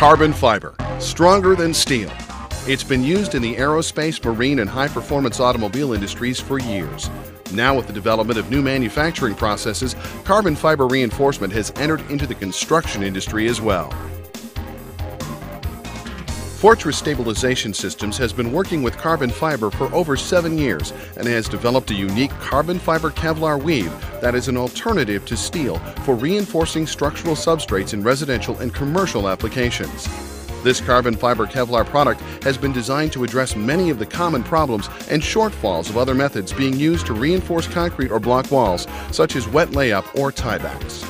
Carbon fiber, stronger than steel. It's been used in the aerospace, marine, and high-performance automobile industries for years. Now, with the development of new manufacturing processes, carbon fiber reinforcement has entered into the construction industry as well. Fotress Stabilization Systems has been working with carbon fiber for over 7 years and has developed a unique carbon fiber Kevlar weave that is an alternative to steel for reinforcing structural substrates in residential and commercial applications. This carbon fiber Kevlar product has been designed to address many of the common problems and shortfalls of other methods being used to reinforce concrete or block walls, such as wet layup or tiebacks.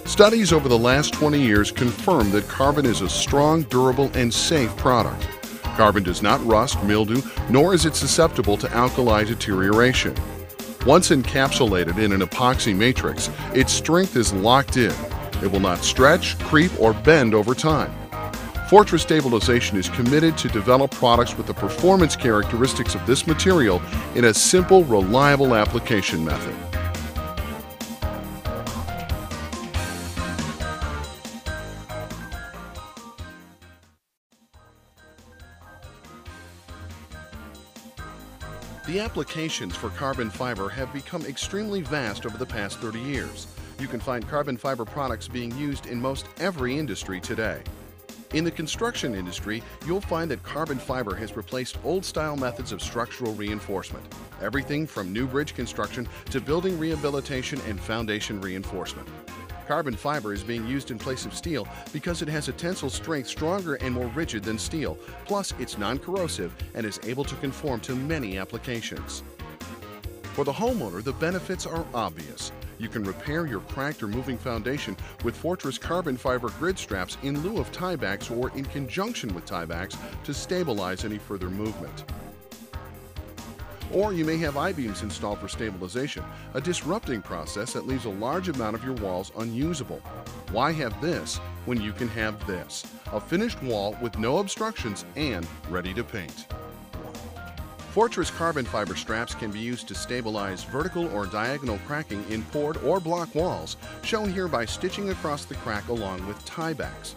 Studies over the last 20 years confirm that carbon is a strong, durable, and safe product. Carbon does not rust, mildew, nor is it susceptible to alkali deterioration. Once encapsulated in an epoxy matrix, its strength is locked in. It will not stretch, creep, or bend over time. Fotress Stabilization is committed to develop products with the performance characteristics of this material in a simple, reliable application method. The applications for carbon fiber have become extremely vast over the past 30 years. You can find carbon fiber products being used in most every industry today. In the construction industry, you'll find that carbon fiber has replaced old-style methods of structural reinforcement, everything from new bridge construction to building rehabilitation and foundation reinforcement. Carbon fiber is being used in place of steel because it has a tensile strength stronger and more rigid than steel, plus it's non-corrosive and is able to conform to many applications. For the homeowner, the benefits are obvious. You can repair your cracked or moving foundation with Fotress carbon fiber grid straps in lieu of tiebacks or in conjunction with tiebacks to stabilize any further movement. Or you may have I-beams installed for stabilization, a disrupting process that leaves a large amount of your walls unusable. Why have this when you can have this? A finished wall with no obstructions and ready to paint. Fotress carbon fiber straps can be used to stabilize vertical or diagonal cracking in poured or block walls, shown here by stitching across the crack along with tiebacks.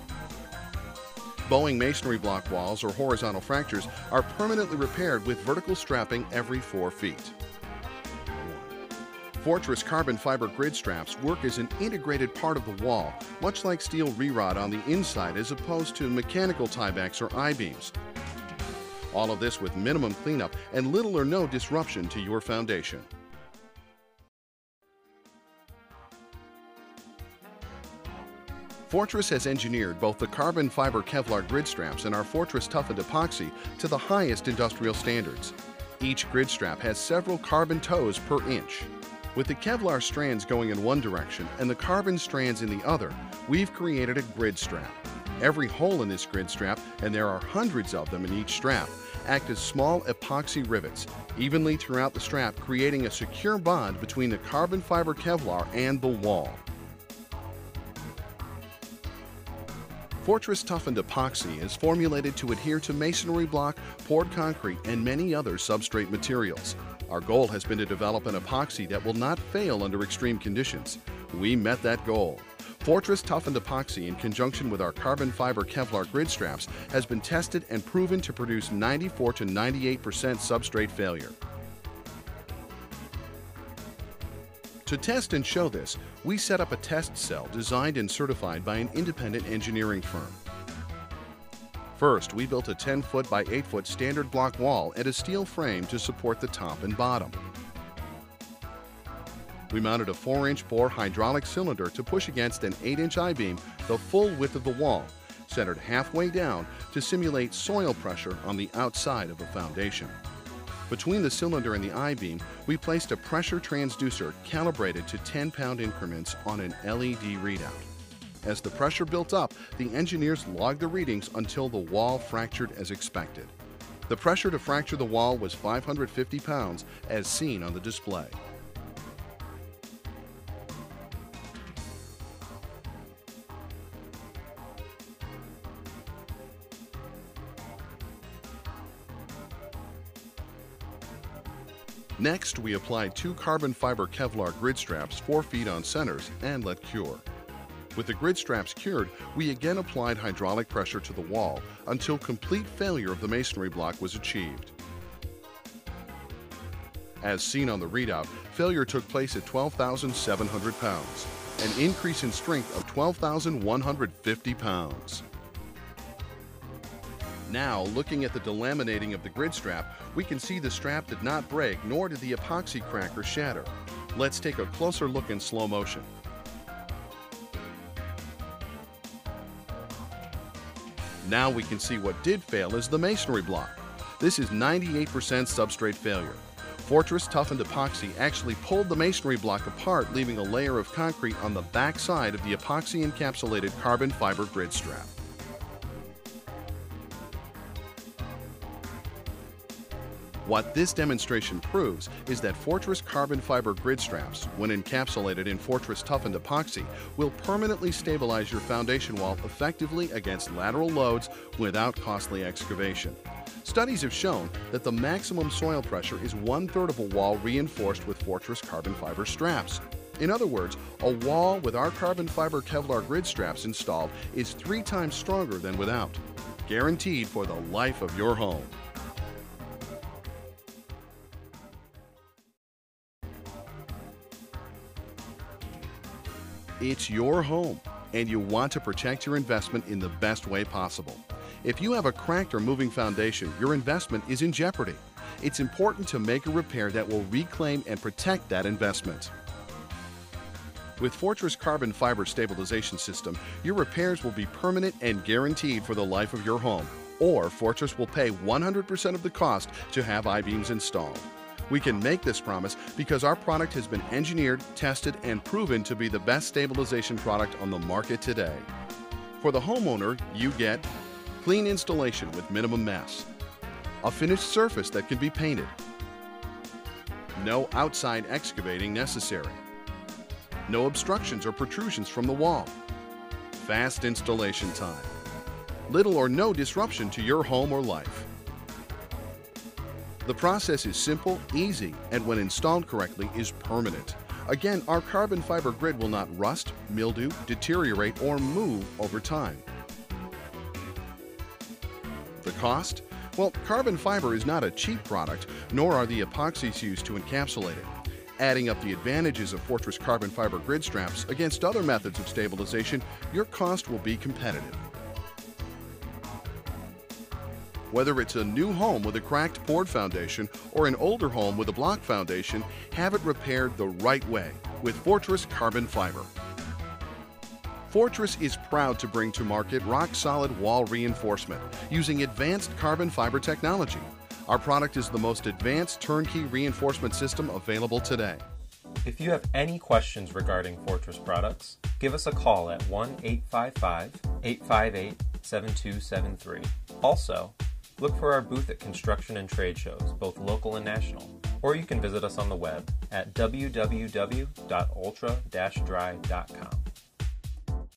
Bowing masonry block walls or horizontal fractures are permanently repaired with vertical strapping every 4 feet. Fotress carbon fiber grid straps work as an integrated part of the wall, much like steel re-rod on the inside as opposed to mechanical tiebacks or I-beams. All of this with minimum cleanup and little or no disruption to your foundation. Fotress has engineered both the carbon fiber Kevlar grid straps and our Fotress toughened epoxy to the highest industrial standards. Each grid strap has several carbon toes per inch. With the Kevlar strands going in one direction and the carbon strands in the other, we've created a grid strap. Every hole in this grid strap, and there are hundreds of them in each strap, act as small epoxy rivets, evenly throughout the strap, creating a secure bond between the carbon fiber Kevlar and the wall. Fotress toughened epoxy is formulated to adhere to masonry block, poured concrete, and many other substrate materials. Our goal has been to develop an epoxy that will not fail under extreme conditions. We met that goal. Fotress toughened epoxy in conjunction with our carbon fiber Kevlar grid straps has been tested and proven to produce 94 to 98% substrate failure. To test and show this, we set up a test cell designed and certified by an independent engineering firm. First, we built a 10-foot by 8-foot standard block wall and a steel frame to support the top and bottom. We mounted a 4-inch bore hydraulic cylinder to push against an 8-inch I-beam the full width of the wall, centered halfway down to simulate soil pressure on the outside of the foundation. Between the cylinder and the I-beam, we placed a pressure transducer calibrated to 10-pound increments on an LED readout. As the pressure built up, the engineers logged the readings until the wall fractured as expected. The pressure to fracture the wall was 550 pounds, as seen on the display. Next, we applied 2 carbon fiber Kevlar grid straps 4 feet on centers and let cure. With the grid straps cured, we again applied hydraulic pressure to the wall until complete failure of the masonry block was achieved. As seen on the readout, failure took place at 12,700 pounds, an increase in strength of 12,150 pounds. Now, looking at the delaminating of the grid strap, we can see the strap did not break, nor did the epoxy crack or shatter. Let's take a closer look in slow motion. Now we can see what did fail is the masonry block. This is 98% substrate failure. Fotress toughened epoxy actually pulled the masonry block apart, leaving a layer of concrete on the back side of the epoxy encapsulated carbon fiber grid strap. What this demonstration proves is that Fotress carbon fiber grid straps, when encapsulated in Fotress toughened epoxy, will permanently stabilize your foundation wall effectively against lateral loads without costly excavation. Studies have shown that the maximum soil pressure is 1/3 of a wall reinforced with Fotress carbon fiber straps. In other words, a wall with our carbon fiber Kevlar grid straps installed is 3 times stronger than without. Guaranteed for the life of your home. It's your home, and you want to protect your investment in the best way possible. If you have a cracked or moving foundation, your investment is in jeopardy. It's important to make a repair that will reclaim and protect that investment. With Fotress Carbon Fiber Stabilization System, your repairs will be permanent and guaranteed for the life of your home, or Fotress will pay 100% of the cost to have I-beams installed. We can make this promise because our product has been engineered, tested, and proven to be the best stabilization product on the market today. For the homeowner, you get clean installation with minimum mess, a finished surface that can be painted, no outside excavating necessary, no obstructions or protrusions from the wall, fast installation time, little or no disruption to your home or life. The process is simple, easy, and when installed correctly is permanent. Again, our carbon fiber grid will not rust, mildew, deteriorate, or move over time. The cost? Well, carbon fiber is not a cheap product, nor are the epoxies used to encapsulate it. Adding up the advantages of Fotress carbon fiber grid straps against other methods of stabilization, your cost will be competitive. Whether it's a new home with a cracked board foundation or an older home with a block foundation, have it repaired the right way with Fotress carbon fiber. Fotress is proud to bring to market rock-solid wall reinforcement using advanced carbon fiber technology. Our product is the most advanced turnkey reinforcement system available today. If you have any questions regarding Fotress products, give us a call at 1-855-858-7273. Also, look for our booth at construction and trade shows, both local and national, or you can visit us on the web at www.ultra-dry.com.